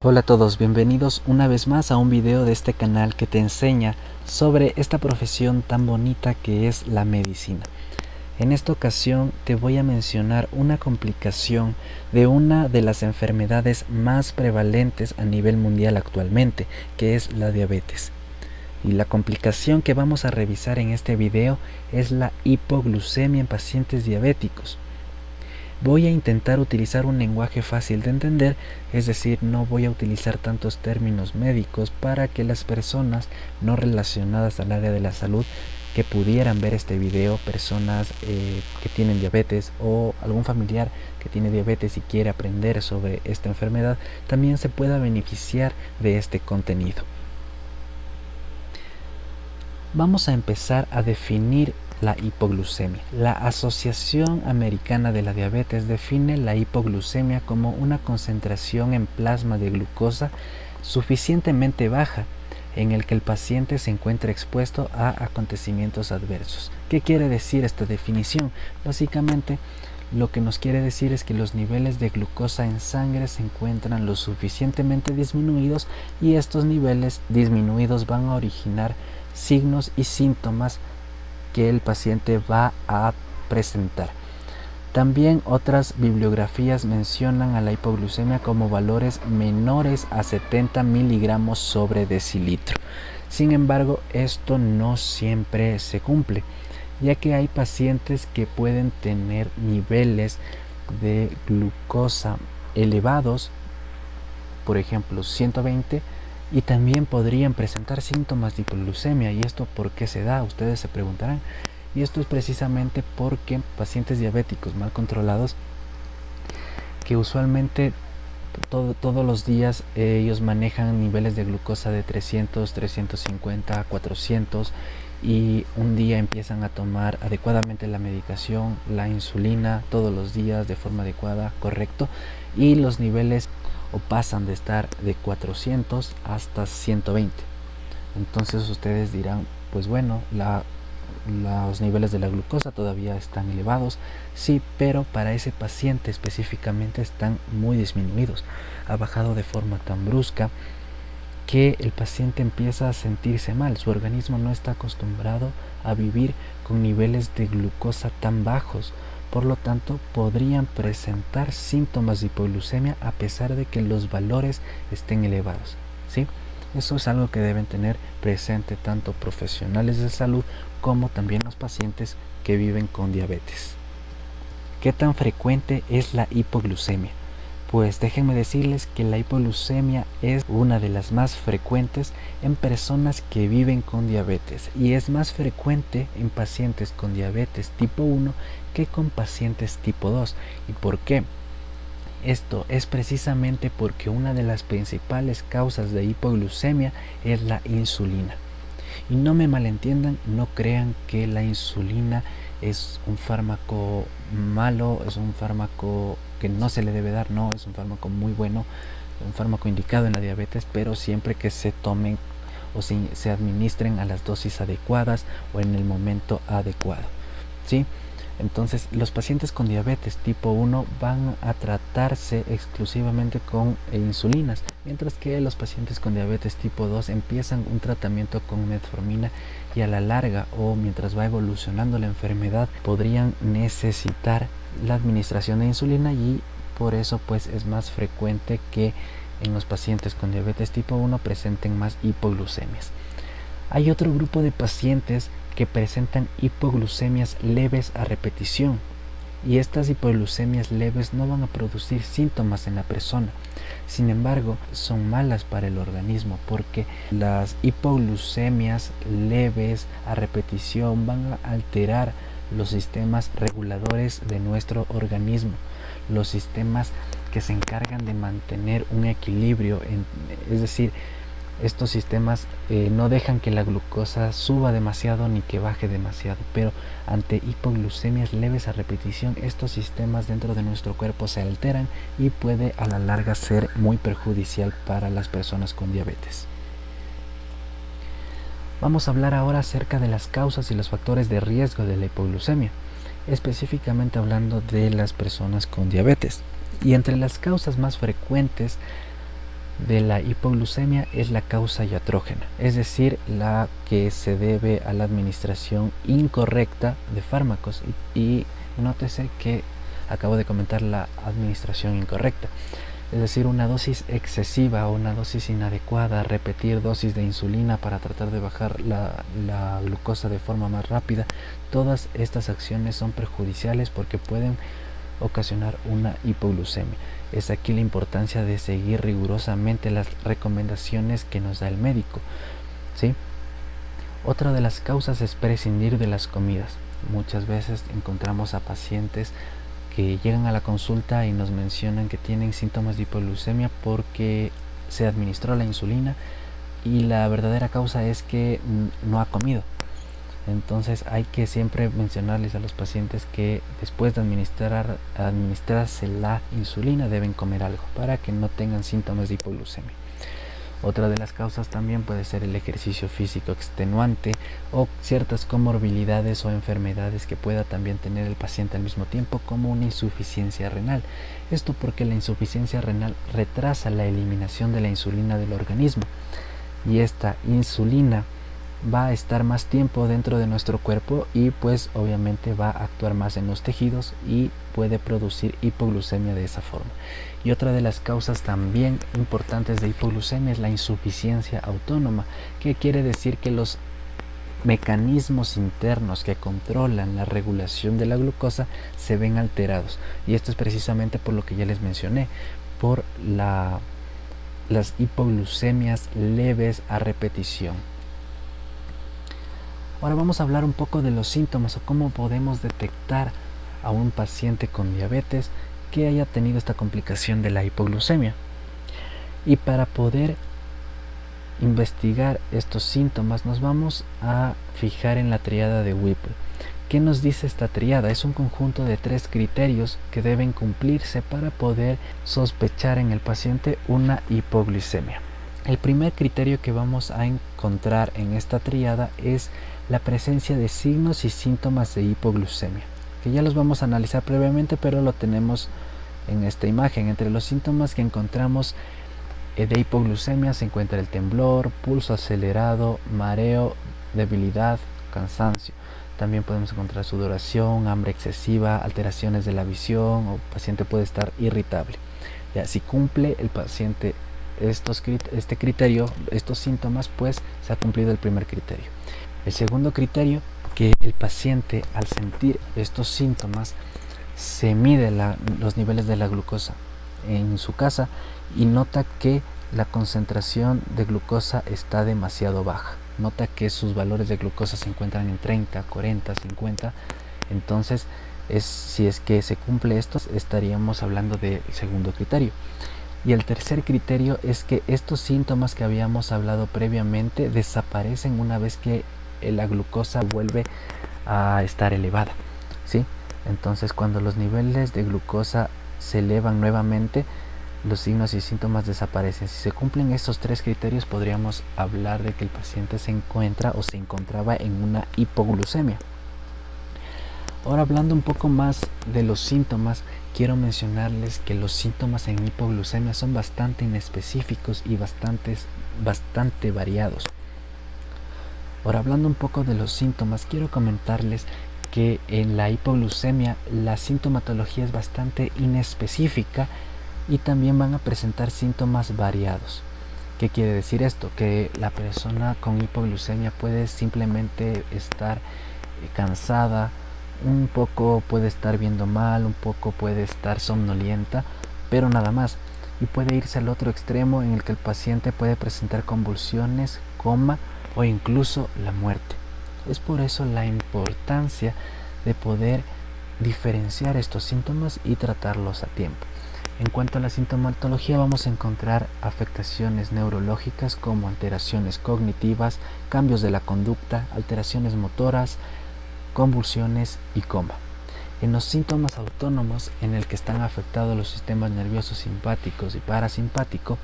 Hola a todos, bienvenidos una vez más a un video de este canal que te enseña sobre esta profesión tan bonita que es la medicina. En esta ocasión te voy a mencionar una complicación de una de las enfermedades más prevalentes a nivel mundial actualmente, que es la diabetes. Y la complicación que vamos a revisar en este video es la hipoglucemia en pacientes diabéticos. Voy a intentar utilizar un lenguaje fácil de entender, es decir, no voy a utilizar tantos términos médicos para que las personas no relacionadas al área de la salud que pudieran ver este video, personas que tienen diabetes o algún familiar que tiene diabetes y quiere aprender sobre esta enfermedad, también se pueda beneficiar de este contenido. Vamos a empezar a definir la hipoglucemia. La Asociación Americana de la Diabetes define la hipoglucemia como una concentración en plasma de glucosa suficientemente baja en el que el paciente se encuentra expuesto a acontecimientos adversos. ¿Qué quiere decir esta definición? Básicamente, lo que nos quiere decir es que los niveles de glucosa en sangre se encuentran lo suficientemente disminuidos y estos niveles disminuidos van a originar signos y síntomas que el paciente va a presentar. También otras bibliografías mencionan a la hipoglucemia como valores menores a 70 miligramos sobre decilitro. Sin embargo, esto no siempre se cumple, ya que hay pacientes que pueden tener niveles de glucosa elevados, por ejemplo 120, y también podrían presentar síntomas de hipoglucemia. ¿Y esto por qué se da? Ustedes se preguntarán. Y esto es precisamente porque pacientes diabéticos mal controlados, que usualmente todos los días ellos manejan niveles de glucosa de 300, 350, 400, y un día empiezan a tomar adecuadamente la medicación, la insulina, todos los días de forma adecuada, correcto, y los niveles o pasan de estar de 400 hasta 120. Entonces ustedes dirán, pues bueno, los niveles de la glucosa todavía están elevados, sí, pero para ese paciente específicamente están muy disminuidos. Ha bajado de forma tan brusca que el paciente empieza a sentirse mal. Su organismo no está acostumbrado a vivir con niveles de glucosa tan bajos. Por lo tanto, podrían presentar síntomas de hipoglucemia a pesar de que los valores estén elevados, ¿sí? Eso es algo que deben tener presente tanto profesionales de salud como también los pacientes que viven con diabetes. ¿Qué tan frecuente es la hipoglucemia? Pues déjenme decirles que la hipoglucemia es una de las más frecuentes en personas que viven con diabetes, y es más frecuente en pacientes con diabetes tipo 1 que con pacientes tipo 2. ¿Y por qué? Esto es precisamente porque una de las principales causas de hipoglucemia es la insulina. Y no me malentiendan, no crean que la insulina es un fármaco malo, es un fármaco que no se le debe dar. No, es un fármaco muy bueno, un fármaco indicado en la diabetes, pero siempre que se tomen o se administren a las dosis adecuadas o en el momento adecuado, ¿sí? Entonces, los pacientes con diabetes tipo 1 van a tratarse exclusivamente con insulinas, mientras que los pacientes con diabetes tipo 2 empiezan un tratamiento con metformina, y a la larga o mientras va evolucionando la enfermedad podrían necesitar la administración de insulina, y por eso pues es más frecuente que en los pacientes con diabetes tipo 1 presenten más hipoglucemias. Hay otro grupo de pacientes que presentan hipoglucemias leves a repetición, y estas hipoglucemias leves no van a producir síntomas en la persona. Sin embargo, son malas para el organismo, porque las hipoglucemias leves a repetición van a alterar los sistemas reguladores de nuestro organismo, los sistemas que se encargan de mantener un equilibrio, es decir, estos sistemas no dejan que la glucosa suba demasiado ni que baje demasiado, pero ante hipoglucemias leves a repetición, estos sistemas dentro de nuestro cuerpo se alteran y puede a la larga ser muy perjudicial para las personas con diabetes. Vamos a hablar ahora acerca de las causas y los factores de riesgo de la hipoglucemia, específicamente hablando de las personas con diabetes. Y entre las causas más frecuentes de la hipoglucemia es la causa iatrógena, es decir, la que se debe a la administración incorrecta de fármacos. Y nótese que acabo de comentar la administración incorrecta, es decir, una dosis excesiva o una dosis inadecuada, repetir dosis de insulina para tratar de bajar la glucosa de forma más rápida. Todas estas acciones son perjudiciales porque pueden ocasionar una hipoglucemia. Es aquí la importancia de seguir rigurosamente las recomendaciones que nos da el médico, ¿sí? Otra de las causas es prescindir de las comidas. Muchas veces encontramos a pacientes que llegan a la consulta y nos mencionan que tienen síntomas de hipoglucemia porque se administró la insulina y la verdadera causa es que no ha comido. Entonces hay que siempre mencionarles a los pacientes que después de administrarse la insulina deben comer algo para que no tengan síntomas de hipoglucemia. Otra de las causas también puede ser el ejercicio físico extenuante o ciertas comorbilidades o enfermedades que pueda también tener el paciente al mismo tiempo, como una insuficiencia renal. Esto porque la insuficiencia renal retrasa la eliminación de la insulina del organismo y esta insulina va a estar más tiempo dentro de nuestro cuerpo y pues obviamente va a actuar más en los tejidos y puede producir hipoglucemia de esa forma. Y otra de las causas también importantes de hipoglucemia es la insuficiencia autónoma, que quiere decir que los mecanismos internos que controlan la regulación de la glucosa se ven alterados, y esto es precisamente por lo que ya les mencioné, por las hipoglucemias leves a repetición. Ahora vamos a hablar un poco de los síntomas o cómo podemos detectar a un paciente con diabetes que haya tenido esta complicación de la hipoglucemia. Y para poder investigar estos síntomas nos vamos a fijar en la tríada de Whipple. ¿Qué nos dice esta tríada? Es un conjunto de 3 criterios que deben cumplirse para poder sospechar en el paciente una hipoglucemia. El primer criterio que vamos a encontrar en esta tríada es la presencia de signos y síntomas de hipoglucemia, que ya los vamos a analizar previamente, pero lo tenemos en esta imagen. Entre los síntomas que encontramos de hipoglucemia se encuentra el temblor, pulso acelerado, mareo, debilidad, cansancio. También podemos encontrar sudoración, hambre excesiva, alteraciones de la visión, o el paciente puede estar irritable. Ya, si cumple el paciente este criterio, estos síntomas, pues se ha cumplido el primer criterio. El segundo criterio, que el paciente al sentir estos síntomas se mide los niveles de la glucosa en su casa y nota que la concentración de glucosa está demasiado baja. Nota que sus valores de glucosa se encuentran en 30, 40, 50. Entonces, si es que se cumple esto, estaríamos hablando del segundo criterio. Y el tercer criterio es que estos síntomas que habíamos hablado previamente desaparecen una vez que la glucosa vuelve a estar elevada, ¿sí? Entonces, cuando los niveles de glucosa se elevan nuevamente, los signos y síntomas desaparecen. Si se cumplen estos 3 criterios, podríamos hablar de que el paciente se encuentra o se encontraba en una hipoglucemia. Ahora, hablando un poco más de los síntomas, quiero mencionarles que los síntomas en hipoglucemia son bastante inespecíficos y bastante variados. Ahora, hablando un poco de los síntomas, quiero comentarles que en la hipoglucemia la sintomatología es bastante inespecífica y también van a presentar síntomas variados. ¿Qué quiere decir esto? Que la persona con hipoglucemia puede simplemente estar cansada, un poco puede estar viendo mal, un poco puede estar somnolienta, pero nada más. Y puede irse al otro extremo en el que el paciente puede presentar convulsiones, coma o incluso la muerte. Es por eso la importancia de poder diferenciar estos síntomas y tratarlos a tiempo. En cuanto a la sintomatología, vamos a encontrar afectaciones neurológicas como alteraciones cognitivas, cambios de la conducta, alteraciones motoras, convulsiones y coma. En los síntomas autónomos, en el que están afectados los sistemas nerviosos simpáticos y parasimpático,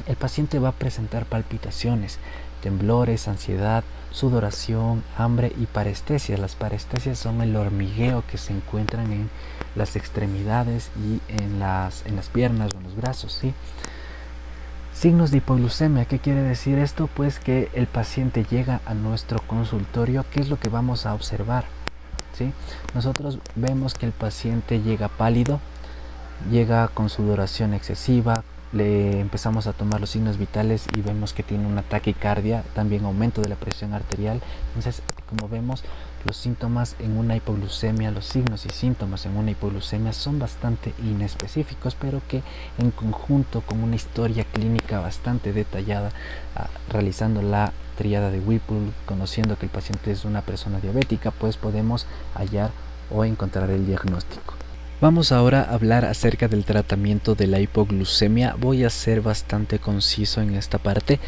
el paciente va a presentar palpitaciones, temblores, ansiedad, sudoración, hambre y parestesias. Las parestesias son el hormigueo que se encuentran en las extremidades y en las piernas o en los brazos, ¿sí? Signos de hipoglucemia, ¿qué quiere decir esto? Pues que el paciente llega a nuestro consultorio, ¿qué es lo que vamos a observar? ¿Sí? Nosotros vemos que el paciente llega pálido, llega con sudoración excesiva, le empezamos a tomar los signos vitales y vemos que tiene una taquicardia, también aumento de la presión arterial. Entonces, como vemos, los síntomas en una hipoglucemia, los signos y síntomas en una hipoglucemia son bastante inespecíficos, pero que en conjunto con una historia clínica bastante detallada, realizando la tríada de Whipple, conociendo que el paciente es una persona diabética, pues podemos hallar o encontrar el diagnóstico. Vamos ahora a hablar acerca del tratamiento de la hipoglucemia. Voy a ser bastante conciso en esta parte.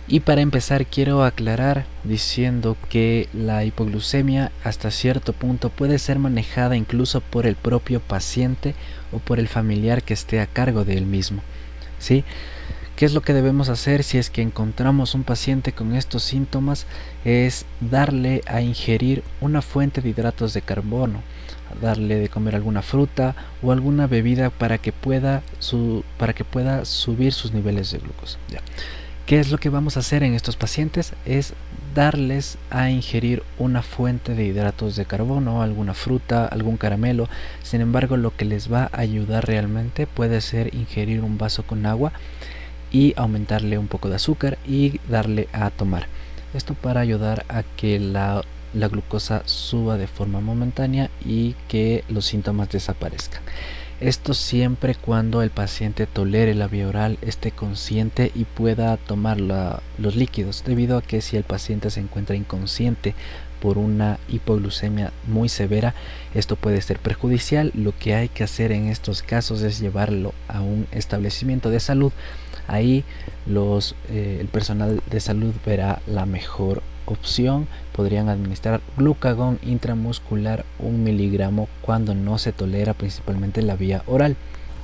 Y para empezar quiero aclarar diciendo que la hipoglucemia hasta cierto punto puede ser manejada incluso por el propio paciente o por el familiar que esté a cargo de él mismo. ¿Sí? ¿Qué es lo que debemos hacer si es que encontramos un paciente con estos síntomas? Es darle a ingerir una fuente de hidratos de carbono, darle de comer alguna fruta o alguna bebida para que pueda subir sus niveles de glucosa. Ya. ¿Qué es lo que vamos a hacer en estos pacientes? Es darles a ingerir una fuente de hidratos de carbono, alguna fruta, algún caramelo. Sin embargo, lo que les va a ayudar realmente puede ser ingerir un vaso con agua y aumentarle un poco de azúcar y darle a tomar. Esto para ayudar a que la glucosa suba de forma momentánea y que los síntomas desaparezcan. Esto siempre cuando el paciente tolere la vía oral, esté consciente y pueda tomar los líquidos, debido a que si el paciente se encuentra inconsciente por una hipoglucemia muy severa, esto puede ser perjudicial. Lo que hay que hacer en estos casos es llevarlo a un establecimiento de salud. Ahí el personal de salud verá la mejor opción. Podrían administrar glucagón intramuscular 1 miligramo cuando no se tolera, principalmente la vía oral.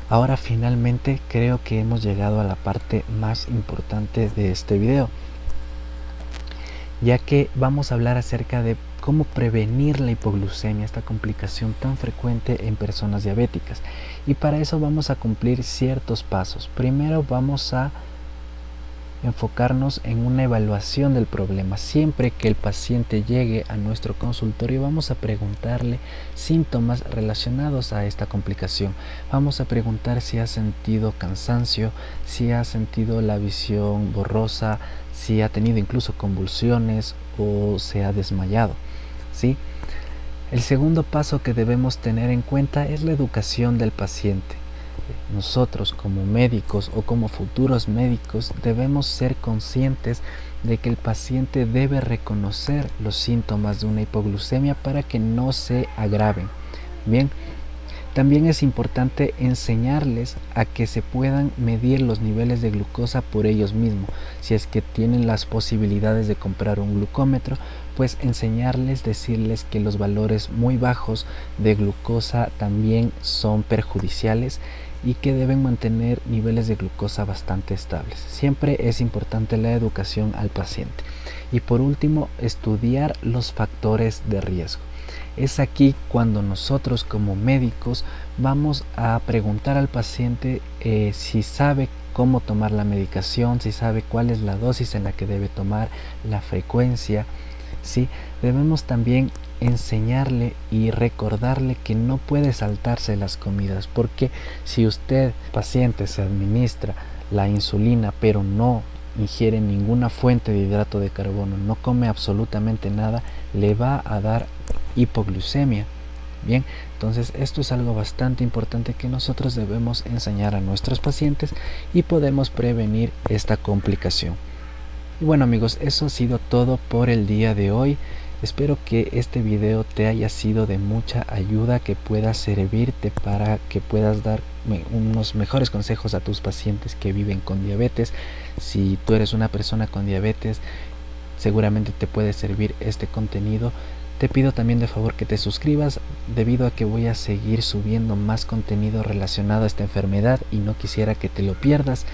Ahora finalmente creo que hemos llegado a la parte más importante de este video, ya que vamos a hablar acerca de cómo prevenir la hipoglucemia, esta complicación tan frecuente en personas diabéticas. Y para eso vamos a cumplir ciertos pasos. Primero vamos a enfocarnos en una evaluación del problema. Siempre que el paciente llegue a nuestro consultorio vamos a preguntarle síntomas relacionados a esta complicación. Vamos a preguntar si ha sentido cansancio, si ha sentido la visión borrosa, si ha tenido incluso convulsiones o se ha desmayado. ¿Sí? El segundo paso que debemos tener en cuenta es la educación del paciente. Nosotros como médicos o como futuros médicos debemos ser conscientes de que el paciente debe reconocer los síntomas de una hipoglucemia para que no se agraven. Bien, también es importante enseñarles a que se puedan medir los niveles de glucosa por ellos mismos. Si es que tienen las posibilidades de comprar un glucómetro, pues enseñarles, decirles que los valores muy bajos de glucosa también son perjudiciales y que deben mantener niveles de glucosa bastante estables. Siempre es importante la educación al paciente. Y por último, estudiar los factores de riesgo. Es aquí cuando nosotros como médicos vamos a preguntar al paciente si sabe cómo tomar la medicación, si sabe cuál es la dosis en la que debe tomar, la frecuencia. ¿Sí? Debemos también enseñarle y recordarle que no puede saltarse las comidas, porque si usted, paciente, se administra la insulina pero no ingiere ninguna fuente de hidrato de carbono, no come absolutamente nada, le va a dar hipoglucemia. Bien, entonces esto es algo bastante importante que nosotros debemos enseñar a nuestros pacientes y podemos prevenir esta complicación. Y bueno amigos, eso ha sido todo por el día de hoy. Espero que este video te haya sido de mucha ayuda, que pueda servirte para que puedas dar unos mejores consejos a tus pacientes que viven con diabetes. Si tú eres una persona con diabetes, seguramente te puede servir este contenido. Te pido también de favor que te suscribas, debido a que voy a seguir subiendo más contenido relacionado a esta enfermedad y no quisiera que te lo pierdas.